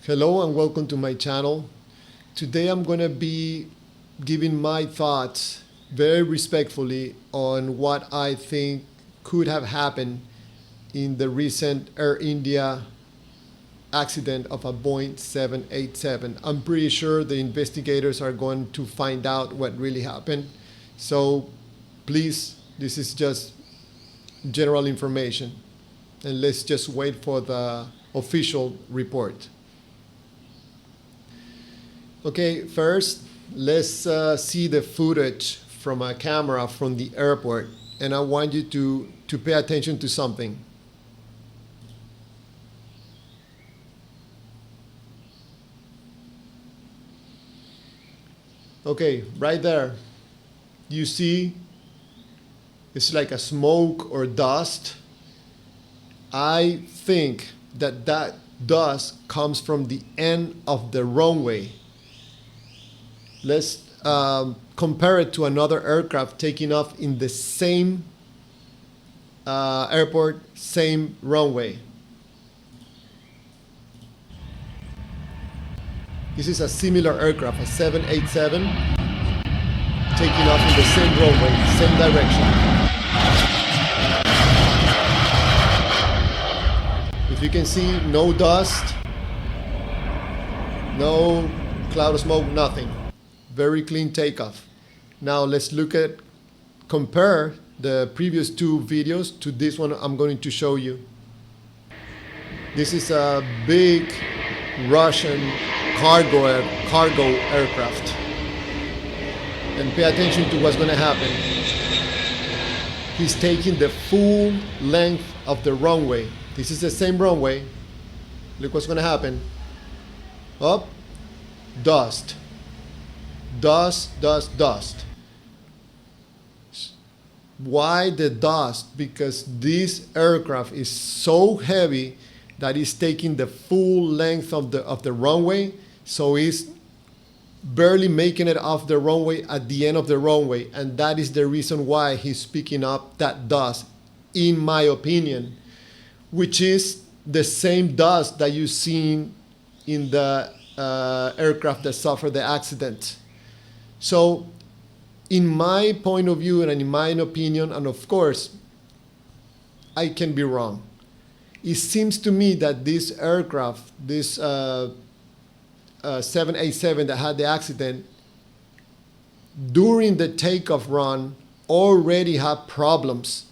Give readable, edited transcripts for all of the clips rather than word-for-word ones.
Hello and welcome to my channel. Today I'm going to be giving my thoughts very respectfully on what I think could have happened in the recent Air India accident of a Boeing 787. I'm pretty sure the investigators are going to find out what really happened. So please, this is just general information and let's just wait for the official report. Okay, first, let's see the footage from a camera from the airport. And I want you to pay attention to something. Okay, right there, you see it's like a smoke or dust. I think that that dust comes from the end of the runway. Let's compare it to another aircraft taking off in the same airport, same runway. This is a similar aircraft, a 787, taking off in the same runway, same direction. If you can see, no dust, no cloud of smoke, nothing. Very clean takeoff. Now let's compare the previous two videos to this one I'm going to show you. This is a big Russian cargo aircraft. And pay attention to what's going to happen. He's taking the full length of the runway. This is the same runway. Look what's going to happen. Up, dust. Dust, dust, dust. Why the dust? Because this aircraft is so heavy that it's taking the full length of the runway, so it's barely making it off the runway at the end of the runway, and that is the reason why he's picking up that dust, in my opinion, which is the same dust that you've seen in the aircraft that suffered the accident. So, in my point of view and in my opinion, and of course, I can be wrong, it seems to me that this aircraft, this 787 that had the accident, during the takeoff run, already had problems.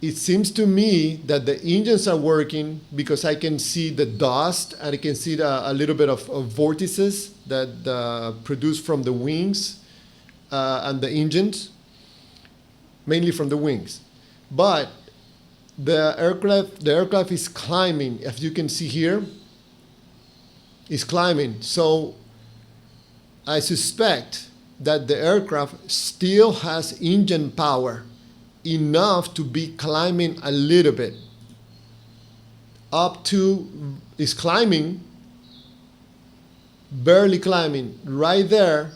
It seems to me that the engines are working because I can see the dust and I can see a little bit of vortices that produce from the wings and the engines, mainly from the wings. But the aircraft is climbing, as you can see here, is climbing. So I suspect that the aircraft still has engine power enough to be climbing a little bit. Is climbing, barely climbing. Right there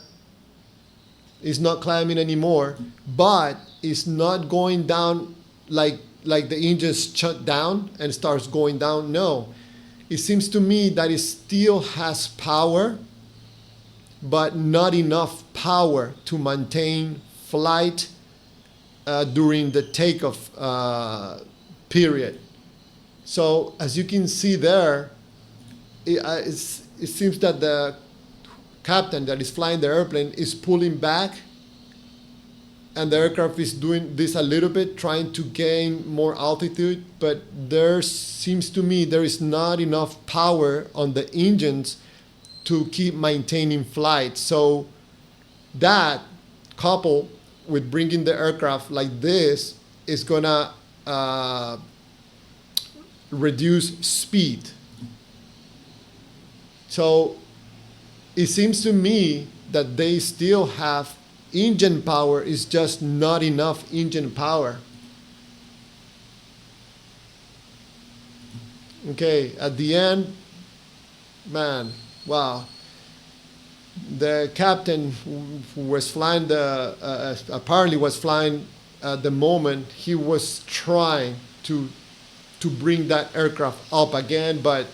is not climbing anymore, but it's not going down like the engines shut down and starts going down. No, it seems to me that it still has power, but not enough power to maintain flight during the takeoff period. So as you can see there, it seems that the captain that is flying the airplane is pulling back, and the aircraft is doing this a little bit, trying to gain more altitude, but there seems to me there is not enough power on the engines to keep maintaining flight. So that, coupled with bringing the aircraft like this, is gonna reduce speed. So it seems to me that they still have engine power, is just not enough engine power. Okay, at the end, man, wow. The captain who was flying apparently was flying at the moment, he was trying to bring that aircraft up again, but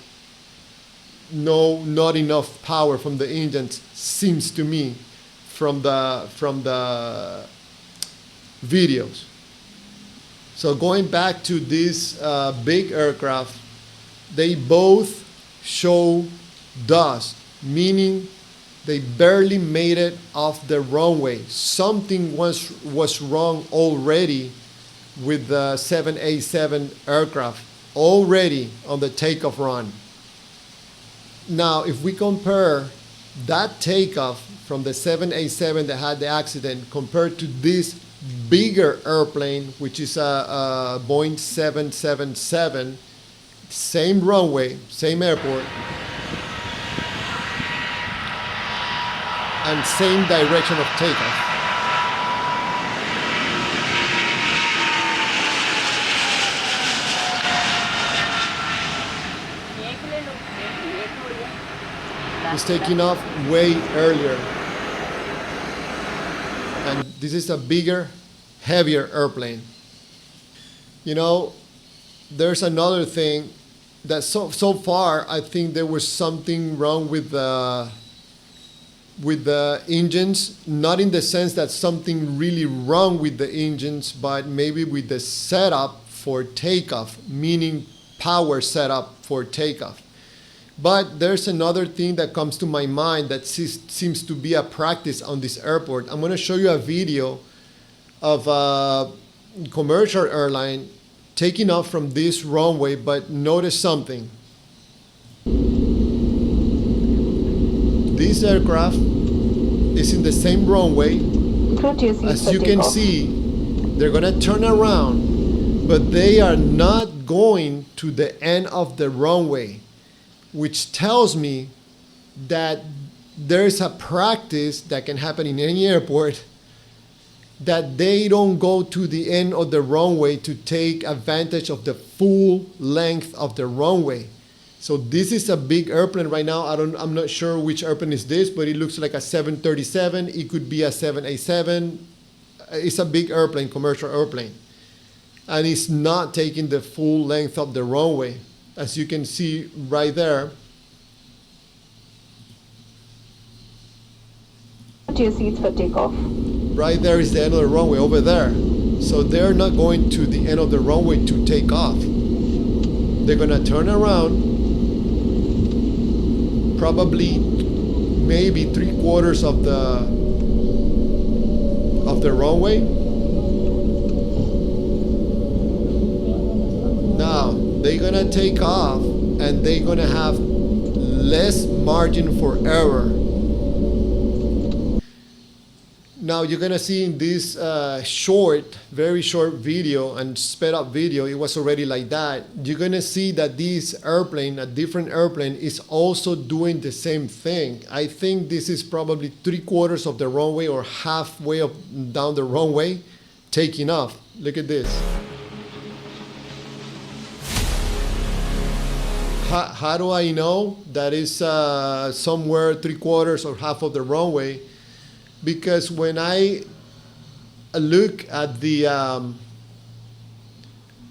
not enough power from the engines, seems to me, from the videos. So going back to this big aircraft, they both show dust, meaning they barely made it off the runway. Something was wrong already with the 787 aircraft, already on the takeoff run. Now, if we compare that takeoff from the 787 that had the accident compared to this bigger airplane, which is a Boeing 777, same runway, same airport, and same direction of takeoff. It's taking off way earlier. And this is a bigger, heavier airplane. You know, there's another thing that so far I think there was something wrong with the engines, not in the sense that something really wrong with the engines, but maybe with the setup for takeoff, meaning power setup for takeoff. But there's another thing that comes to my mind that seems to be a practice on this airport. I'm going to show you a video of a commercial airline taking off from this runway, but notice something. This aircraft is in the same runway. As you can see, they're going to turn around, but they are not going to the end of the runway, which tells me that there's a practice that can happen in any airport that they don't go to the end of the runway to take advantage of the full length of the runway. So this is a big airplane right now. I'm not sure which airplane is this, but it looks like a 737. It could be a 787. It's a big airplane, commercial airplane. And it's not taking the full length of the runway. As you can see right there. To your seats for takeoff. Right there is the end of the runway over there. So they're not going to the end of the runway to take off. They're gonna turn around, probably maybe 3/4 of the runway. Now they're gonna take off and they're gonna have less margin for error. Now you're gonna see in this very short video and sped up video, it was already like that. You're gonna see that this airplane, a different airplane, is also doing the same thing. I think this is probably 3/4 of the runway or halfway down the runway, taking off. Look at this. How do I know that is somewhere 3/4 or half of the runway? Because when I look at the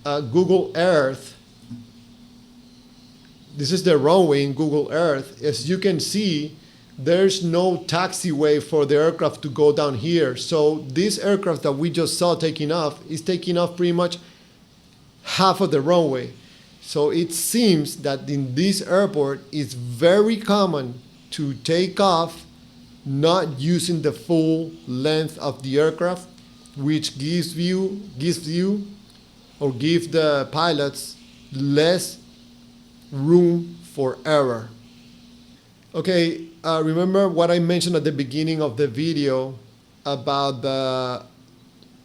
Google Earth, this is the runway in Google Earth. As you can see, there's no taxiway for the aircraft to go down here. So this aircraft that we just saw taking off is taking off pretty much half of the runway. So it seems that in this airport, it's very common to take off not using the full length of the aircraft, which gives the pilots less room for error. Okay, remember what I mentioned at the beginning of the video about the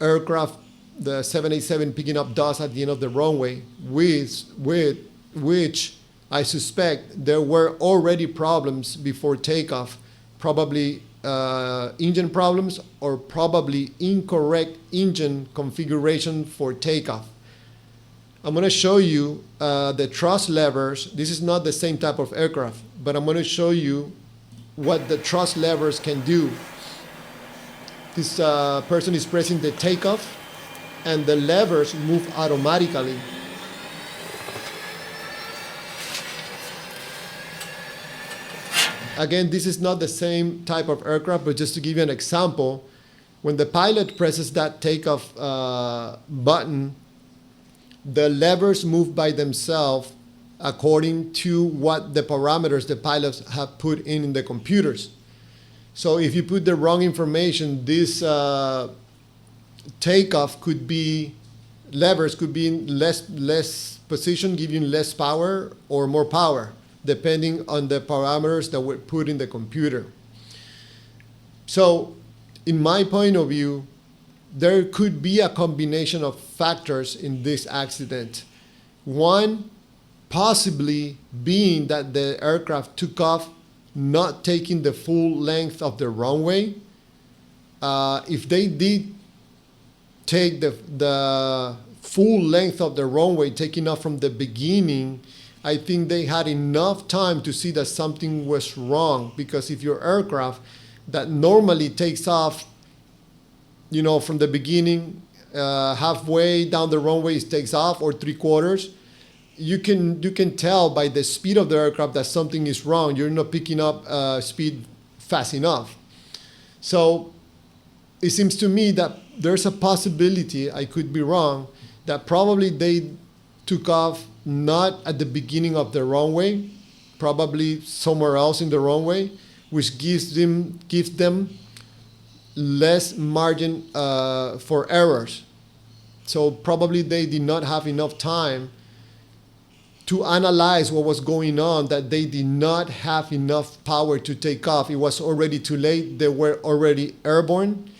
aircraft, the 787 picking up dust at the end of the runway, which I suspect there were already problems before takeoff. Probably engine problems or probably incorrect engine configuration for takeoff. I'm going to show you the thrust levers. This is not the same type of aircraft, but I'm going to show you what the thrust levers can do. This person is pressing the takeoff and the levers move automatically. Again, this is not the same type of aircraft, but just to give you an example, when the pilot presses that takeoff button, the levers move by themselves according to what the parameters the pilots have put in the computers. So if you put the wrong information, this takeoff could be, levers could be in less position, giving less power or more power, depending on the parameters that were put in the computer. So in my point of view, there could be a combination of factors in this accident. One, possibly being that the aircraft took off not taking the full length of the runway. If they did take the full length of the runway, taking off from the beginning, I think they had enough time to see that something was wrong. Because if your aircraft that normally takes off, you know, from the beginning, halfway down the runway it takes off, or 3/4, you can tell by the speed of the aircraft that something is wrong. You're not picking up speed fast enough. So it seems to me that there's a possibility, I could be wrong, that probably they took off not at the beginning of the runway, probably somewhere else in the runway, which gives them less margin for errors. So probably they did not have enough time to analyze what was going on, that they did not have enough power to take off. It was already too late. They were already airborne.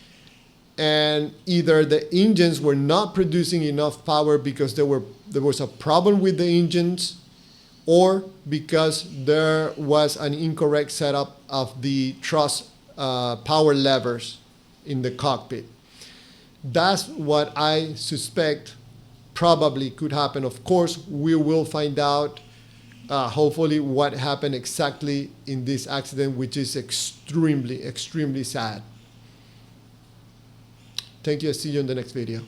And either the engines were not producing enough power because there was a problem with the engines, or because there was an incorrect setup of the thrust power levers in the cockpit. That's what I suspect probably could happen. Of course, we will find out, hopefully, what happened exactly in this accident, which is extremely, extremely sad. Thank you. I'll see you in the next video.